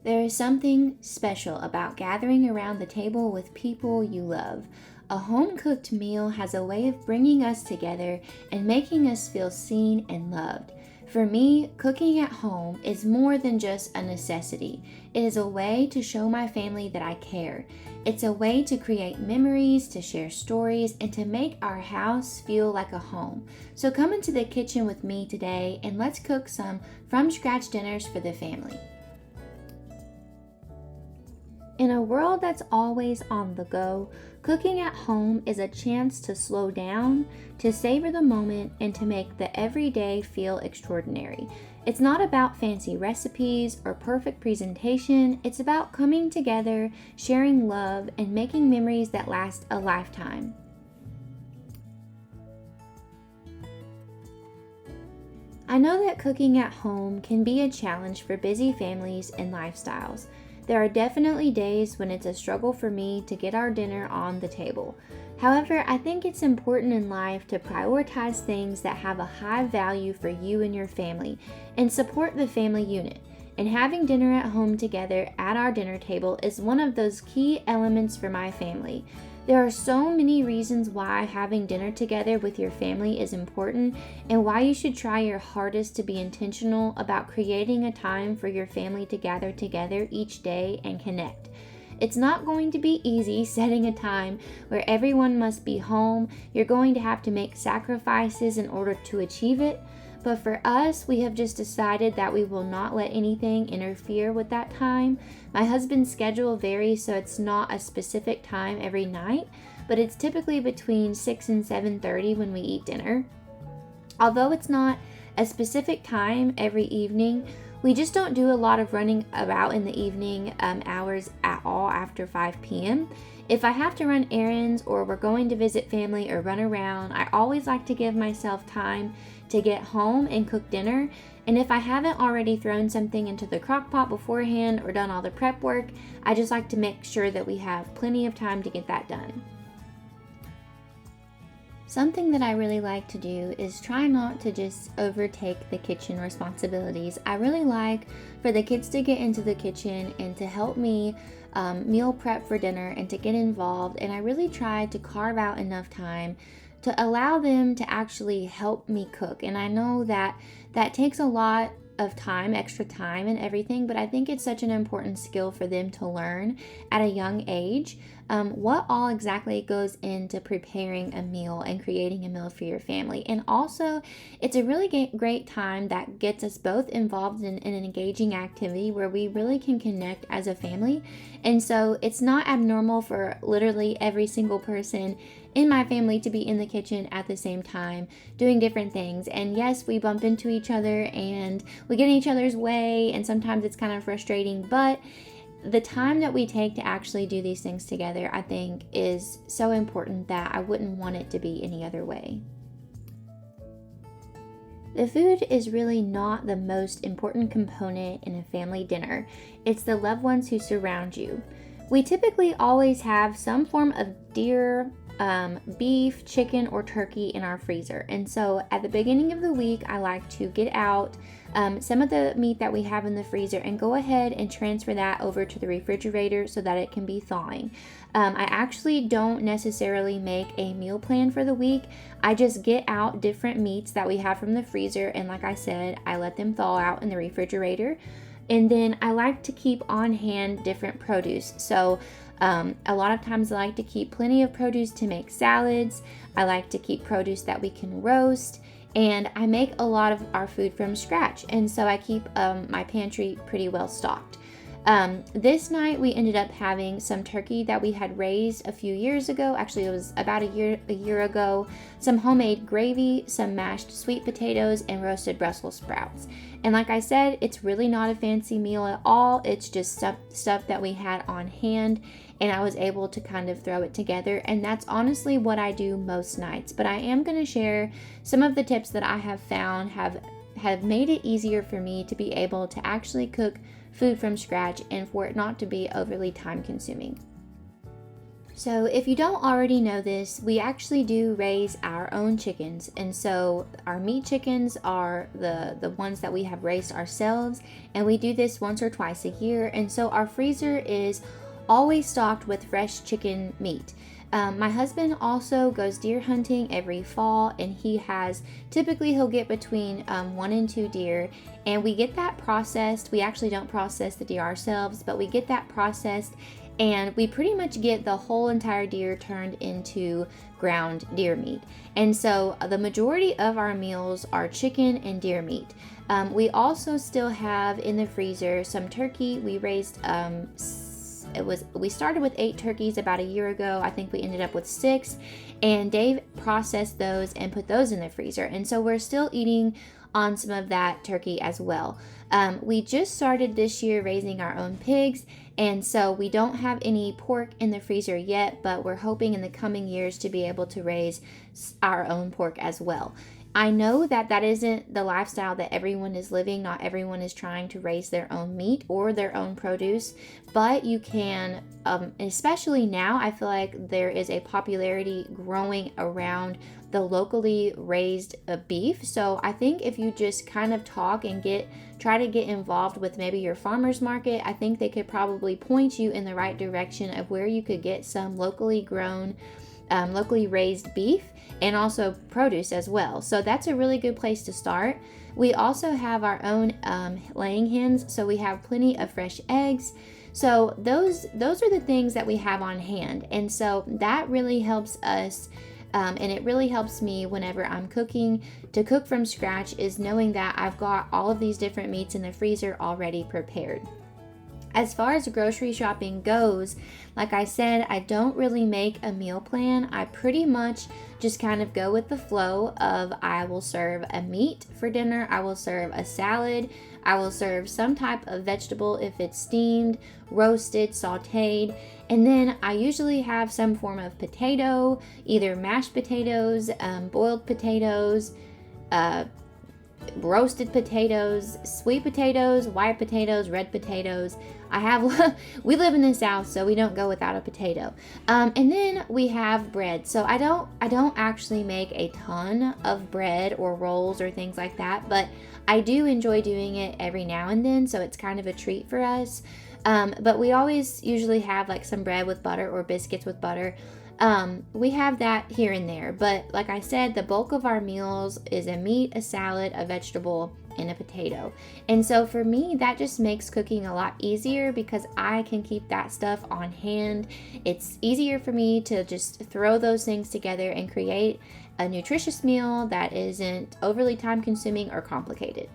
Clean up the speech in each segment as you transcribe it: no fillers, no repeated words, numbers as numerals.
There is something special about gathering around the table with people you love. A home cooked meal has a way of bringing us together and making us feel seen and loved. For me, cooking at home is more than just a necessity. It is a way to show my family that I care. It's a way to create memories, to share stories, and to make our house feel like a home. So come into the kitchen with me today and let's cook some from scratch dinners for the family. In a world that's always on the go, cooking at home is a chance to slow down, to savor the moment, and to make the everyday feel extraordinary. It's not about fancy recipes or perfect presentation, it's about coming together, sharing love, and making memories that last a lifetime. I know that cooking at home can be a challenge for busy families and lifestyles. There are definitely days when it's a struggle for me to get our dinner on the table. However, I think it's important in life to prioritize things that have a high value for you and your family and support the family unit. And having dinner at home together at our dinner table is one of those key elements for my family. There are so many reasons why having dinner together with your family is important and why you should try your hardest to be intentional about creating a time for your family to gather together each day and connect. It's not going to be easy setting a time where everyone must be home. You're going to have to make sacrifices in order to achieve it. But for us, we have just decided that we will not let anything interfere with that time. My husband's schedule varies, so it's not a specific time every night, but it's typically between 6 and 7:30 when we eat dinner. Although it's not a specific time every evening, we just don't do a lot of running about in the evening hours at all after 5 p.m. If I have to run errands or we're going to visit family or run around, I always like to give myself time to get home and cook dinner. And if I haven't already thrown something into the crock pot beforehand or done all the prep work, I just like to make sure that we have plenty of time to get that done. Something that I really like to do is try not to just overtake the kitchen responsibilities. I really like for the kids to get into the kitchen and to help me meal prep for dinner and to get involved. And I really try to carve out enough time to allow them to actually help me cook. And I know that that takes a lot of time, extra time and everything, but I think it's such an important skill for them to learn at a young age. What all exactly goes into preparing a meal and creating a meal for your family. And also, it's a really great time that gets us both involved in an engaging activity where we really can connect as a family. And so it's not abnormal for literally every single person in my family to be in the kitchen at the same time doing different things. And yes, we bump into each other and we get in each other's way, and sometimes it's kind of frustrating, but the time that we take to actually do these things together, I think, is so important that I wouldn't want it to be any other way. The food is really not the most important component in a family dinner. It's the loved ones who surround you. We typically always have some form of deer, beef, chicken, or turkey in our freezer. And so at the beginning of the week, I like to get out some of the meat that we have in the freezer and go ahead and transfer that over to the refrigerator so that it can be thawing. I actually don't necessarily make a meal plan for the week. I just get out different meats that we have from the freezer, and like I said, I let them thaw out in the refrigerator. And then I like to keep on hand different produce. So a lot of times I like to keep plenty of produce to make salads. I like to keep produce that we can roast. And I make a lot of our food from scratch. And so I keep my pantry pretty well stocked. This night we ended up having some turkey that we had raised a few years ago. Actually, it was about a year ago. Some homemade gravy, some mashed sweet potatoes, and roasted Brussels sprouts. And like I said, it's really not a fancy meal at all. It's just stuff that we had on hand, and I was able to kind of throw it together. And that's honestly what I do most nights. But I am going to share some of the tips that I have found have made it easier for me to be able to actually cook food from scratch and for it not to be overly time consuming. So, if you don't already know this, we actually do raise our own chickens. And so, our meat chickens are the ones that we have raised ourselves. And we do this once or twice a year. And so, our freezer is always stocked with fresh chicken meat. My husband also goes deer hunting every fall, and he'll get between 1 and 2 deer, and we get that processed. We actually don't process the deer ourselves, but we get that processed, and we pretty much get the whole entire deer turned into ground deer meat. And so the majority of our meals are chicken and deer meat. We also still have in the freezer some turkey. We raised we started with 8 turkeys about a year ago. I think we ended up with 6, and Dave processed those and put those in the freezer. And so we're still eating on some of that turkey as well. We just started this year raising our own pigs, and so we don't have any pork in the freezer yet, but we're hoping in the coming years to be able to raise our own pork as well. I know that that isn't the lifestyle that everyone is living. Not everyone is trying to raise their own meat or their own produce, but you can, especially now, I feel like there is a popularity growing around the locally raised beef. So I think if you just kind of talk and try to get involved with maybe your farmer's market, I think they could probably point you in the right direction of where you could get some locally grown, locally raised beef and also produce as well. So that's a really good place to start. We also have our own laying hens, so we have plenty of fresh eggs. So those are the things that we have on hand, and so that really helps us. And it really helps me whenever I'm cooking. To cook from scratch is knowing that I've got all of these different meats in the freezer already prepared. As far as grocery shopping goes, like I said, I don't really make a meal plan. I pretty much just kind of go with the flow of I will serve a meat for dinner, I will serve a salad, I will serve some type of vegetable if it's steamed, roasted, sauteed, and then I usually have some form of potato, either mashed potatoes, boiled potatoes, roasted potatoes, sweet potatoes, white potatoes, red potatoes. We live in the South, so we don't go without a potato. And then we have bread. So I don't actually make a ton of bread or rolls or things like that, but I do enjoy doing it every now and then, so it's kind of a treat for us. But we always usually have like some bread with butter or biscuits with butter. We have that here and there, but like I said, the bulk of our meals is a meat, a salad, a vegetable, and a potato. And so for me, that just makes cooking a lot easier because I can keep that stuff on hand. It's easier for me to just throw those things together and create a nutritious meal that isn't overly time consuming or complicated.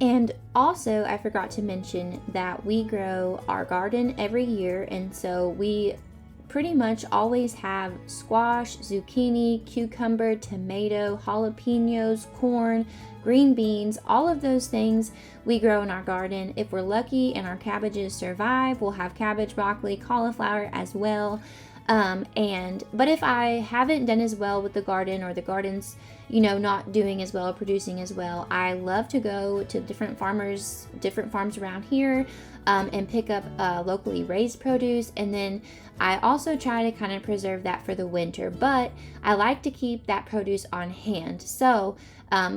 And also, I forgot to mention that we grow our garden every year, and so we pretty much always have squash, zucchini, cucumber, tomato, jalapenos, corn, green beans, all of those things we grow in our garden. If we're lucky and our cabbages survive, we'll have cabbage, broccoli, cauliflower as well. But if I haven't done as well with the garden, or the garden's not doing as well, producing as well, I love to go to different farms around here and pick up locally raised produce. And then I also try to kind of preserve that for the winter, but I like to keep that produce on hand. So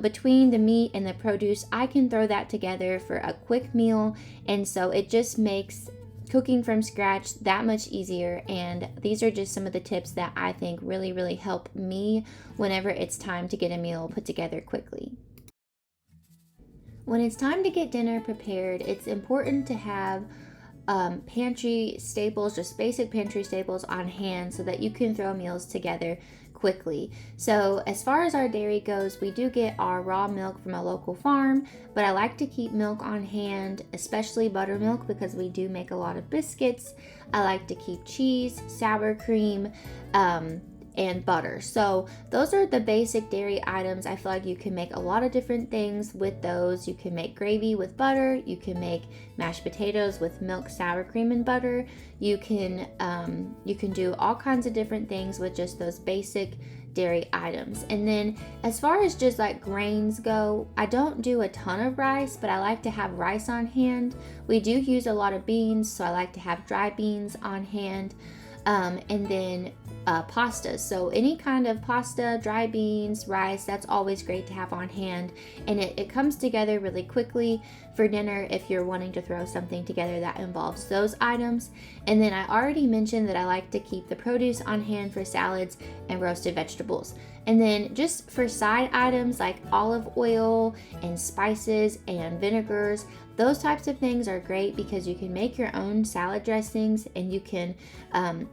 between the meat and the produce, I can throw that together for a quick meal. And so it just makes cooking from scratch that much easier. And these are just some of the tips that I think really, really help me whenever it's time to get a meal put together quickly. When it's time to get dinner prepared, it's important to have pantry staples, just basic pantry staples on hand so that you can throw meals together quickly. So as far as our dairy goes, we do get our raw milk from a local farm, but I like to keep milk on hand, especially buttermilk, because we do make a lot of biscuits. I like to keep cheese, sour cream, and butter. So those are the basic dairy items. I feel like you can make a lot of different things with those. You can make gravy with butter. You can make mashed potatoes with milk, sour cream, and butter. You can do all kinds of different things with just those basic dairy items. And then as far as just like grains go, I don't do a ton of rice, but I like to have rice on hand. We do use a lot of beans, so I like to have dry beans on hand. And then pasta. So any kind of pasta, dry beans, rice, that's always great to have on hand. And it comes together really quickly for dinner if you're wanting to throw something together that involves those items. And then I already mentioned that I like to keep the produce on hand for salads and roasted vegetables. And then just for side items like olive oil and spices and vinegars, those types of things are great because you can make your own salad dressings and you can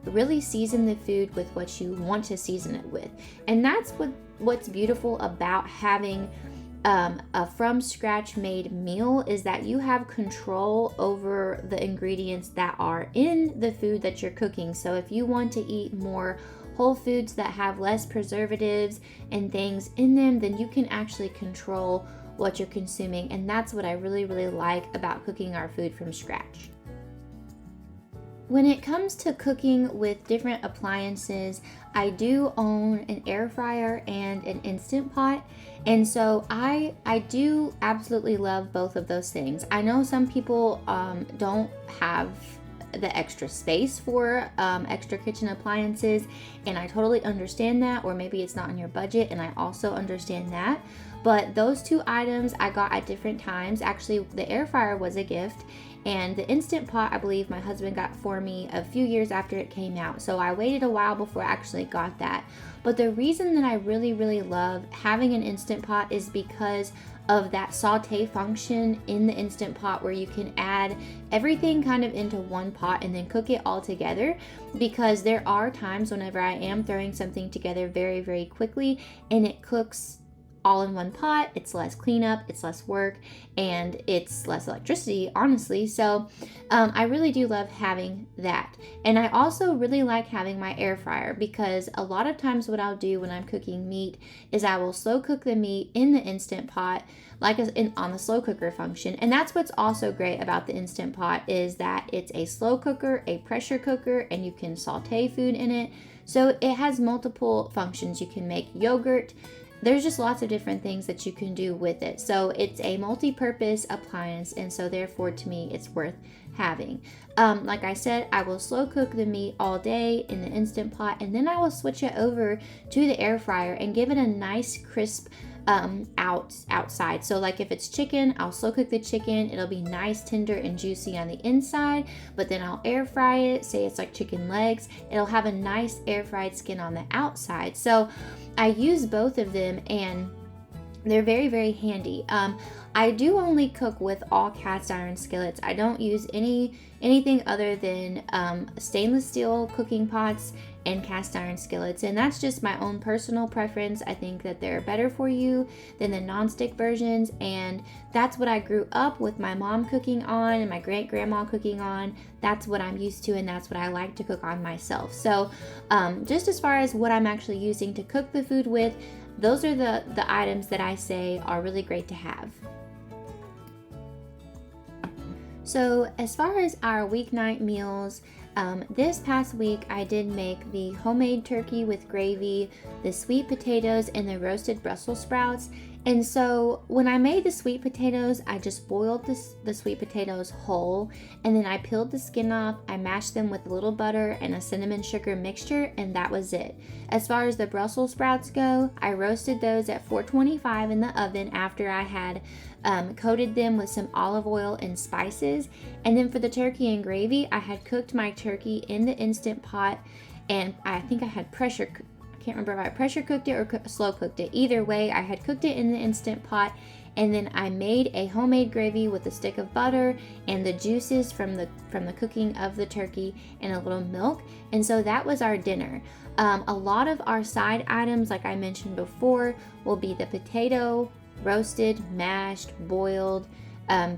really season the food with what you want to season it with. And that's what's beautiful about having a from scratch made meal, is that you have control over the ingredients that are in the food that you're cooking. So if you want to eat more whole foods that have less preservatives and things in them, then you can actually control what you're consuming. And that's what I really, really like about cooking our food from scratch. When it comes to cooking with different appliances, I do own an air fryer and an Instant Pot. And so I do absolutely love both of those things. I know some people don't have the extra space for extra kitchen appliances, and I totally understand that, or maybe it's not on your budget, and I also understand that. But those two items I got at different times. Actually, the air fryer was a gift, and the Instant Pot, I believe my husband got for me a few years after it came out. So I waited a while before I actually got that. But the reason that I really, really love having an Instant Pot is because of that saute function in the Instant Pot, where you can add everything kind of into one pot and then cook it all together. Because there are times whenever I am throwing something together very, very quickly and it cooks all in one pot. It's less cleanup, it's less work, and it's less electricity, honestly. So I really do love having that. And I also really like having my air fryer, because a lot of times what I'll do when I'm cooking meat is I will slow cook the meat in the Instant Pot, like on the slow cooker function. And that's what's also great about the Instant Pot, is that it's a slow cooker, a pressure cooker, and you can saute food in it. So it has multiple functions. You can make yogurt. There's just lots of different things that you can do with it. So it's a multi-purpose appliance, and so therefore to me it's worth having. Like I said, I will slow cook the meat all day in the Instant Pot, and then I will switch it over to the air fryer and give it a nice crisp outside. So like if it's chicken, I'll slow cook the chicken. It'll be nice, tender, and juicy on the inside, but then I'll air fry it. Say it's like chicken legs. It'll have a nice air fried skin on the outside. So I use both of them, and they're very, very handy. I do only cook with all cast iron skillets. I don't use anything other than stainless steel cooking pots and cast iron skillets, and that's just my own personal preference. I think that they're better for you than the non-stick versions, and that's what I grew up with my mom cooking on and my great-grandma cooking on. That's what I'm used to, and that's what I like to cook on myself. So just as far as what I'm actually using to cook the food with, those are the items that I say are really great to have. So as far as our weeknight meals, this past week I did make the homemade turkey with gravy, the sweet potatoes, and the roasted Brussels sprouts. And so when I made the sweet potatoes, I just boiled the sweet potatoes whole, and then I peeled the skin off. I mashed them with a little butter and a cinnamon sugar mixture, and that was it. As far as the Brussels sprouts go, I roasted those at 425 in the oven after I had coated them with some olive oil and spices. And then for the turkey and gravy, I had cooked my turkey in the Instant Pot, and I think I had can't remember if I pressure cooked it or slow cooked it. Either way, I had cooked it in the Instant Pot, and then I made a homemade gravy with a stick of butter and the juices from the cooking of the turkey and a little milk. And so that was our dinner. A lot of our side items, like I mentioned before, will be the potato, roasted, mashed, boiled,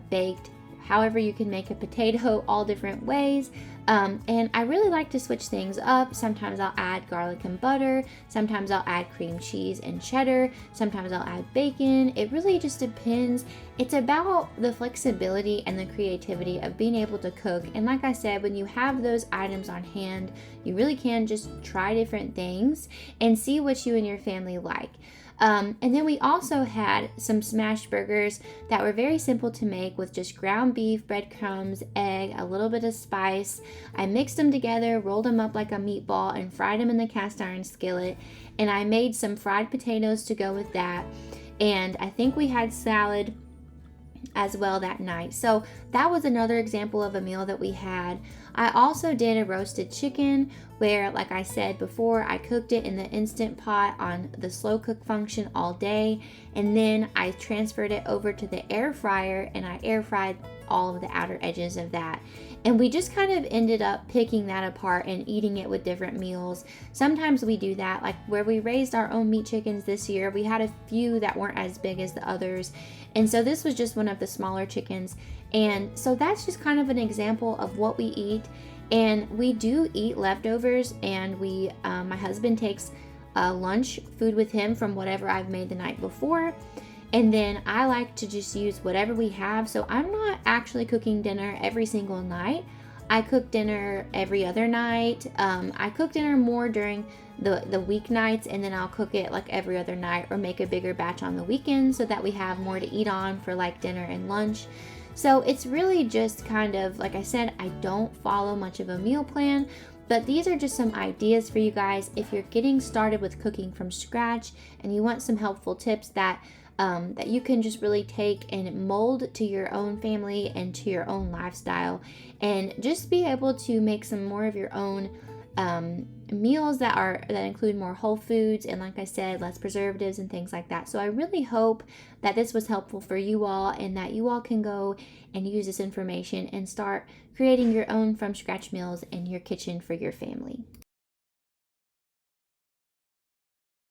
baked, however you can make a potato, all different ways. And I really like to switch things up. Sometimes I'll add garlic and butter. Sometimes I'll add cream cheese and cheddar. Sometimes I'll add bacon. It really just depends. It's about the flexibility and the creativity of being able to cook. And like I said, when you have those items on hand, you really can just try different things and see what you and your family like. And then we also had some smash burgers that were very simple to make with just ground beef, breadcrumbs, egg, a little bit of spice. I mixed them together, rolled them up like a meatball, and fried them in the cast iron skillet. And I made some fried potatoes to go with that. And I think we had salad as well that night. So that was another example of a meal that we had. I also did a roasted chicken where, like I said before, I cooked it in the Instant Pot on the slow cook function all day, and then I transferred it over to the air fryer and I air fried all of the outer edges of that. And we just kind of ended up picking that apart and eating it with different meals. Sometimes we do that, like where we raised our own meat chickens this year, we had a few that weren't as big as the others. And so this was just one of the smaller chickens. And so that's just kind of an example of what we eat. And we do eat leftovers, and my husband takes lunch food with him from whatever I've made the night before. And then I like to just use whatever we have. So I'm not actually cooking dinner every single night. I cook dinner every other night. I cook dinner more during the weeknights, and then I'll cook it like every other night or make a bigger batch on the weekends so that we have more to eat on for like dinner and lunch. So it's really just kind of, like I said, I don't follow much of a meal plan, but these are just some ideas for you guys if you're getting started with cooking from scratch and you want some helpful tips that you can just really take and mold to your own family and to your own lifestyle, and just be able to make some more of your own meals that include more whole foods and, like I said, less preservatives and things like that. So I really hope that this was helpful for you all, and that you all can go and use this information and start creating your own from scratch meals in your kitchen for your family.